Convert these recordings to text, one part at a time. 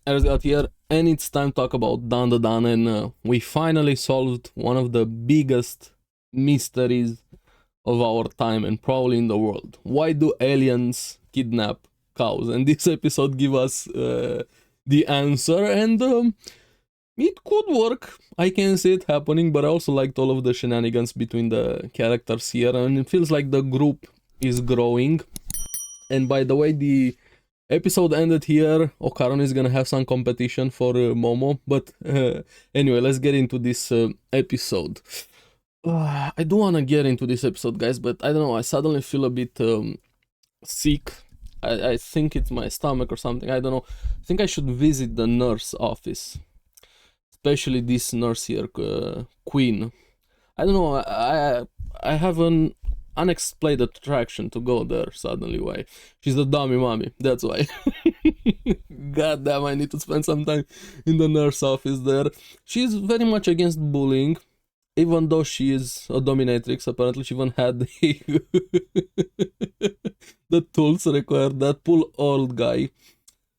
Eris got here, and it's time to talk about Dandadan, and we finally solved one of the biggest mysteries of our time and probably in the world. Why do aliens kidnap cows? And this episode give us the answer, and it could work. I can see it happening, but I also liked all of the shenanigans between the characters here, and it feels like the group is growing. And by the way, the episode ended here. Okaron is gonna have some competition for Momo, but anyway, let's get into this episode. I do wanna get into this episode, guys, but I don't know. I suddenly feel a bit sick. I think it's my stomach or something. I don't know. I think I should visit the nurse office, especially this nurse here, Queen. I don't know. I have an unexplained attraction to go there suddenly. Why? She's a dummy mommy. That's why. God damn! I need to spend some time in the nurse office there. She's very much against bullying, even though she is a dominatrix. Apparently, she even had the tools required. That poor old guy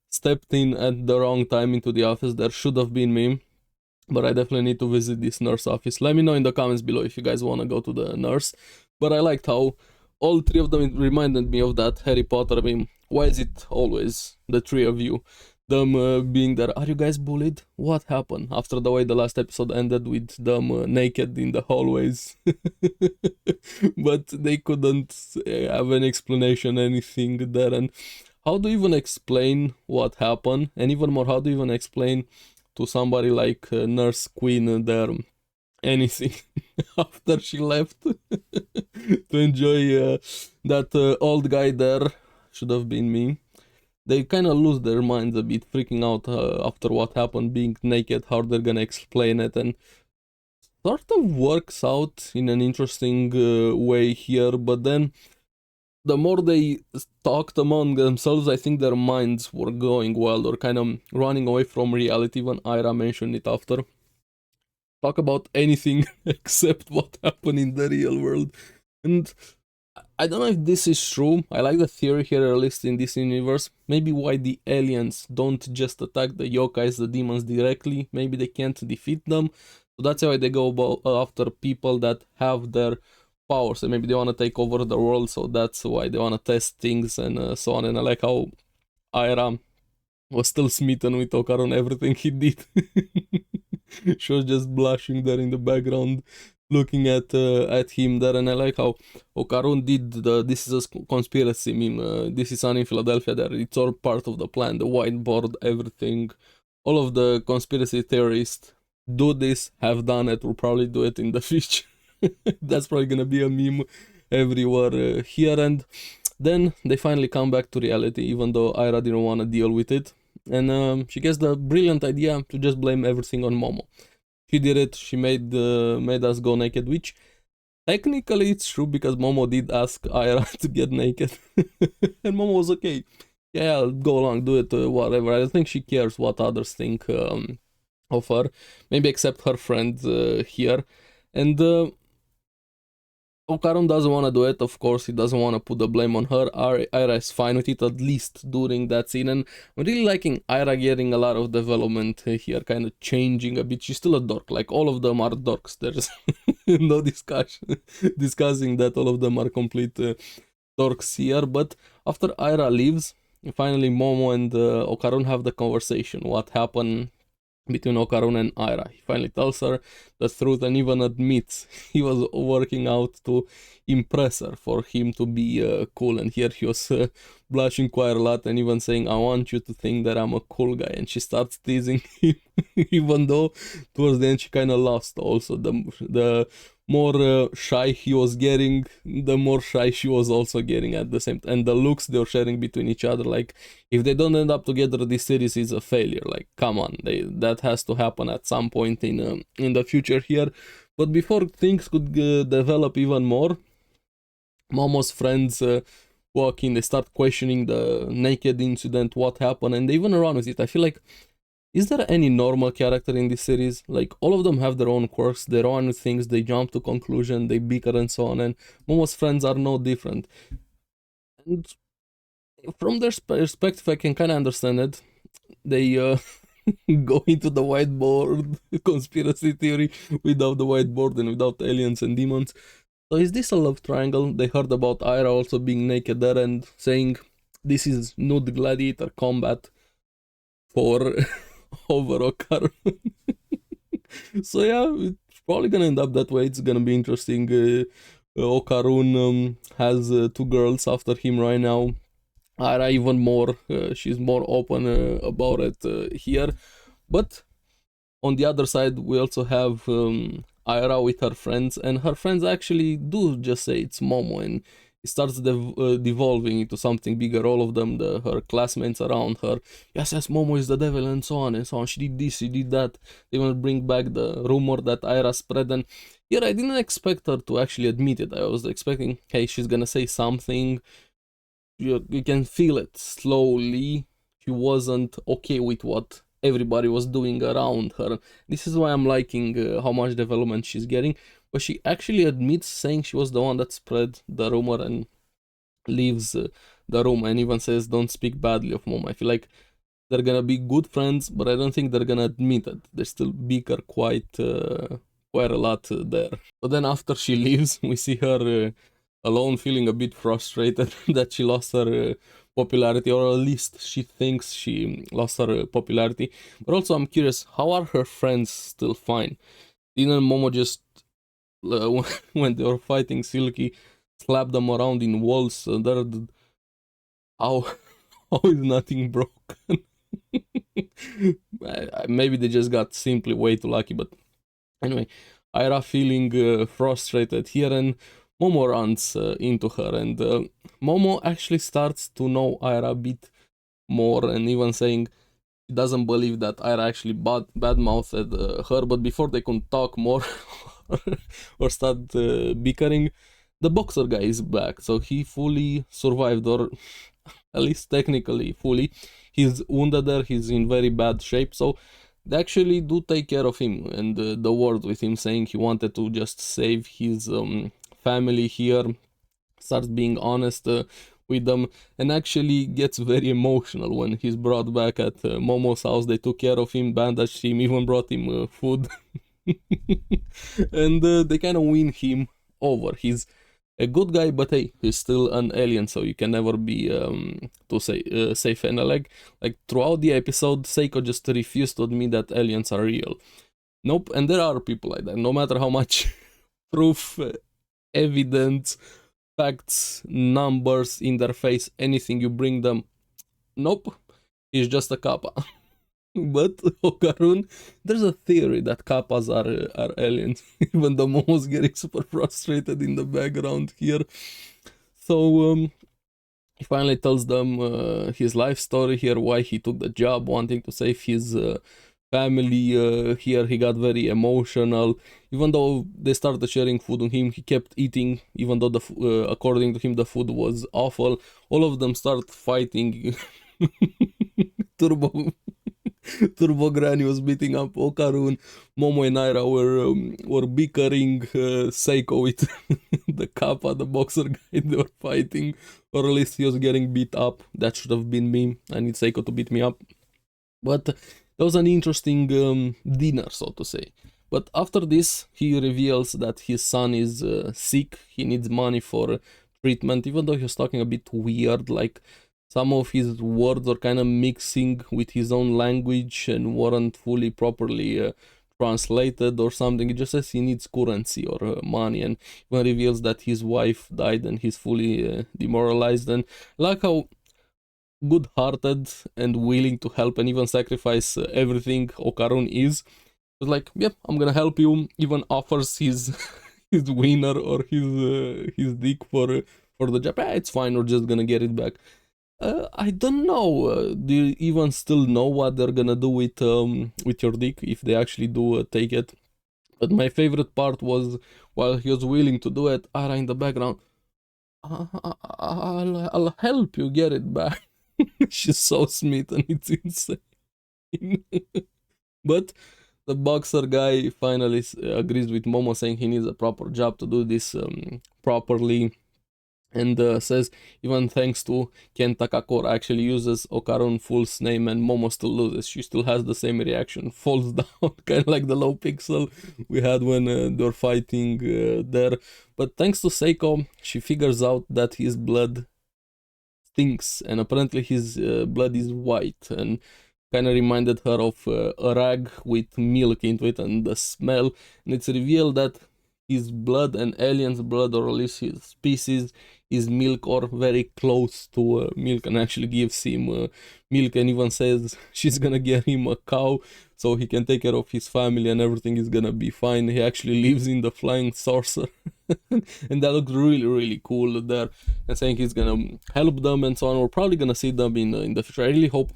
stepped in at the wrong time into the office. There should have been me, but I definitely need to visit this nurse office. Let me know in the comments below if you guys want to go to the nurse. But I liked how all three of them reminded me of that Harry Potter. I mean, why is it always the three of you? Them being there. Are you guys bullied? What happened? After the way the last episode ended with them naked in the hallways. But they couldn't have an explanation, anything there. And how do you even explain what happened? And even more, how do you even explain to somebody like Nurse Queen there anything after she left to enjoy that old guy there? Should have been me. They kind of lose their minds a bit, freaking out after what happened, being naked, how they're gonna explain it, and sort of works out in an interesting way here, but then the more they talked among themselves, I think their minds were going wild or kind of running away from reality. When Ira mentioned it after, talk about anything except what happened in the real world. And I don't know if this is true. I like the theory here, at least in this universe. Maybe why the aliens don't just attack the yokais, the demons directly. Maybe they can't defeat them. So that's why they go after people that have their powers. And maybe they want to take over the world. So that's why they want to test things and so on. And I like how Ira was still smitten with Okar on everything he did. She was just blushing there in the background, looking at him there, and I like how Okarun did the "this is a conspiracy" meme. This is sun in Philadelphia. There, it's all part of the plan. The whiteboard, everything. All of the conspiracy theorists do this, have done it, will probably do it in the future. That's probably gonna be a meme everywhere here, and then they finally come back to reality, even though Ira didn't want to deal with it. And she gets the brilliant idea to just blame everything on Momo. She did it. She made us go naked, which technically it's true because Momo did ask Ira to get naked, and Momo was okay. Yeah, I'll go along, do it, whatever. I don't think she cares what others think of her, maybe except her friends here. And Okaron doesn't want to do it, of course, he doesn't want to put the blame on her. Ira is fine with it, at least during that scene, and I'm really liking Ira getting a lot of development here, kind of changing a bit. She's still a dork, like all of them are dorks, there's no discussing that all of them are complete dorks here, but after Ira leaves, finally Momo and Okaron have the conversation, what happened between Okarun and Ira. He finally tells her the truth and even admits he was working out to impress her, for him to be cool. And here he was blushing quite a lot and even saying, I want you to think that I'm a cool guy. And she starts teasing him, even though towards the end she kind of lost also. The more shy he was getting, the more shy she was also getting at the same time. And the looks they were sharing between each other, like, if they don't end up together, this series is a failure. Like, come on, that has to happen at some point in the future here. But before things could develop even more, Momo's friends walk in, they start questioning the naked incident, what happened, and they even run with it. I feel like, is there any normal character in this series? Like, all of them have their own quirks, their own things, they jump to conclusion, they bicker and so on, and Momo's friends are no different. And from their perspective, I can kind of understand it. they go into the whiteboard conspiracy theory without the whiteboard and without aliens and demons. So is this a love triangle? They heard about Ira also being naked there and saying this is nude gladiator combat for over Okar. So yeah, it's probably gonna end up that way. It's gonna be interesting. Okarun has two girls after him right now. Ira even more. She's more open about it here. But on the other side, we also have Ira with her friends, and her friends actually do just say it's Momo, and it starts devolving into something bigger. All of them, her classmates around her, yes, yes, Momo is the devil, and so on and so on. She did this, she did that. They want to bring back the rumor that Ira spread, and here I didn't expect her to actually admit it. I was expecting, hey, she's gonna say something. You can feel it slowly. She wasn't okay with what everybody was doing around her. This is why I'm liking how much development she's getting. But she actually admits saying she was the one that spread the rumor and leaves the room and even says don't speak badly of mom. I feel like they're gonna be good friends, but I don't think they're gonna admit it. They still bicker quite a lot there. But then after she leaves, we see her alone, feeling a bit frustrated that she lost her popularity, or at least she thinks she lost her popularity. But also, I'm curious, how are her friends still fine? Didn't Momo just, when they were fighting Silky, slap them around in walls? How, how is nothing broken? Maybe they just got simply way too lucky, but anyway, Ira feeling frustrated here, and Momo runs into her, and Momo actually starts to know Ira a bit more, and even saying he doesn't believe that Ira actually badmouthed her, but before they can talk more or start bickering, the boxer guy is back, so he fully survived, or at least technically fully. He's wounded there, he's in very bad shape, so they actually do take care of him, and the word with him saying he wanted to just save his family here, starts being honest with them, and actually gets very emotional when he's brought back at Momo's house. They took care of him, bandaged him, even brought him food. And they kind of win him over. He's a good guy, but hey, he's still an alien, so you can never be too safe. And like throughout the episode, Seiko just refused to admit that aliens are real. Nope, and there are people like that. No matter how much proof, evidence, facts, numbers in their face, anything you bring them, nope, he's just a kappa. But Okarun, there's a theory that kappas are aliens, even though Momo's getting super frustrated in the background here. So he finally tells them his life story here, why he took the job, wanting to save his family. Here he got very emotional. Even though they started sharing food on him, he kept eating, even though according to him the food was awful. All of them start fighting. Turbo Turbo Granny was beating up Okarun. Momo and Naira were bickering. Seiko with the Kappa, the boxer guy, they were fighting. Or at least he was getting beat up. That should have been me. I need Seiko to beat me up. But that was an interesting dinner, so to say. But after this, he reveals that his son is sick. He needs money for treatment, even though he was talking a bit weird, like some of his words are kind of mixing with his own language and weren't fully properly translated or something. It just says he needs currency or money, and even reveals that his wife died and he's fully demoralized. And like how good-hearted and willing to help and even sacrifice everything Okarun is. It's like, yep, I'm gonna help you. Even offers his his wiener or his dick for the job. It's fine. We're just gonna get it back. I don't know. Do you even still know what they're gonna do with your dick if they actually do take it? But my favorite part was while he was willing to do it, Ara in the background. I'll help you get it back. She's so smitten, it's insane. But the boxer guy finally agrees with Momo, saying he needs a proper job to do this properly. and says even thanks to Ken Takakura actually uses Okarun full's name and Momo still loses. She still has the same reaction, falls down, kind of like the low pixel we had when they're fighting there. But thanks to Seiko, she figures out that his blood stinks, and apparently his blood is white, and kind of reminded her of a rag with milk into it and the smell. And it's revealed that his blood and alien's blood, or at least his species, is milk or very close to milk, and actually gives him milk, and even says she's gonna get him a cow so he can take care of his family and everything is gonna be fine. He actually lives in the flying saucer. And that looks really, really cool there, and saying he's gonna help them and so on. We're probably gonna see them in the future. I really hope.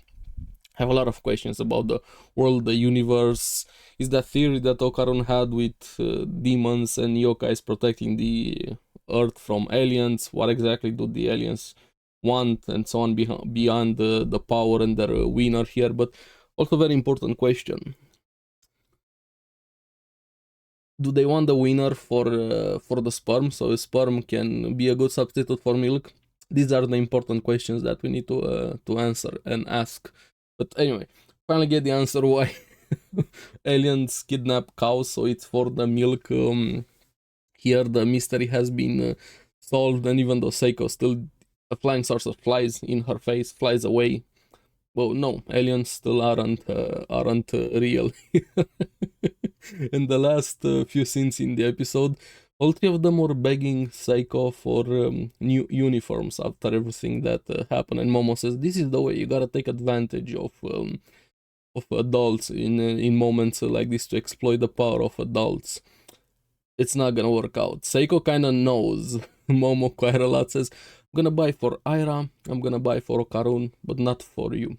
I have a lot of questions about the world, the universe. Is that theory that Okarun had with demons and yokais protecting the Earth from aliens? What exactly do the aliens want, and so on, beyond the power and their winner here? But also very important question: do they want the winner for the sperm, so a sperm can be a good substitute for milk? These are the important questions that we need to answer and ask. But anyway, finally get the answer why aliens kidnap cows, so it's for the milk. Here the mystery has been solved, and even though Seiko still, a flying saucer flies in her face, flies away. Well, no, aliens still aren't real. In the last few scenes in the episode, all three of them were begging Seiko for new uniforms after everything that happened, and Momo says, "This is the way. You gotta take advantage of adults in moments like this to exploit the power of adults. It's not gonna work out." Seiko kind of knows. Momo quite a lot says, "I'm gonna buy for Aira. I'm gonna buy for Okarun, but not for you.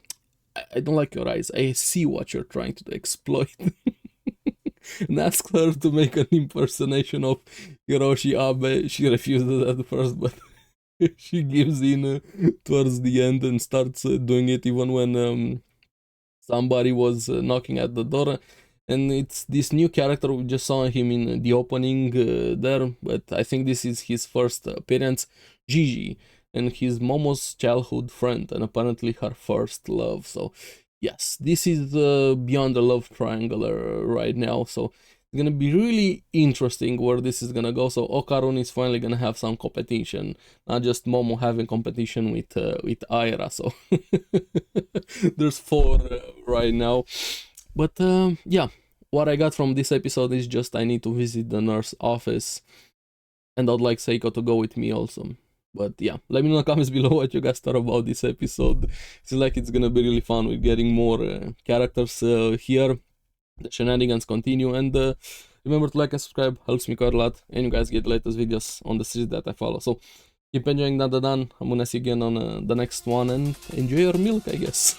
I don't like your eyes. I see what you're trying to exploit." And asks her to make an impersonation of Hiroshi Abe. She refuses at first, but she gives in towards the end and starts doing it even when somebody was knocking at the door. And it's this new character. We just saw him in the opening there, but I think this is his first appearance, Gigi, and he's Momo's childhood friend and apparently her first love. So yes, this is beyond the love triangle right now, so it's gonna be really interesting where this is gonna go. So Okarun is finally gonna have some competition, not just Momo having competition with Aira. So there's four right now. But yeah, what I got from this episode is just I need to visit the nurse office, and I'd like Seiko to go with me also. But yeah, let me know in the comments below what you guys thought about this episode. Seems like it's gonna be really fun with getting more characters here. The shenanigans continue, and remember to like and subscribe, helps me quite a lot, and you guys get the latest videos on the series that I follow. So keep enjoying Dandadan. I'm gonna see you again on the next one, and enjoy your milk, I guess.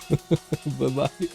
Bye bye.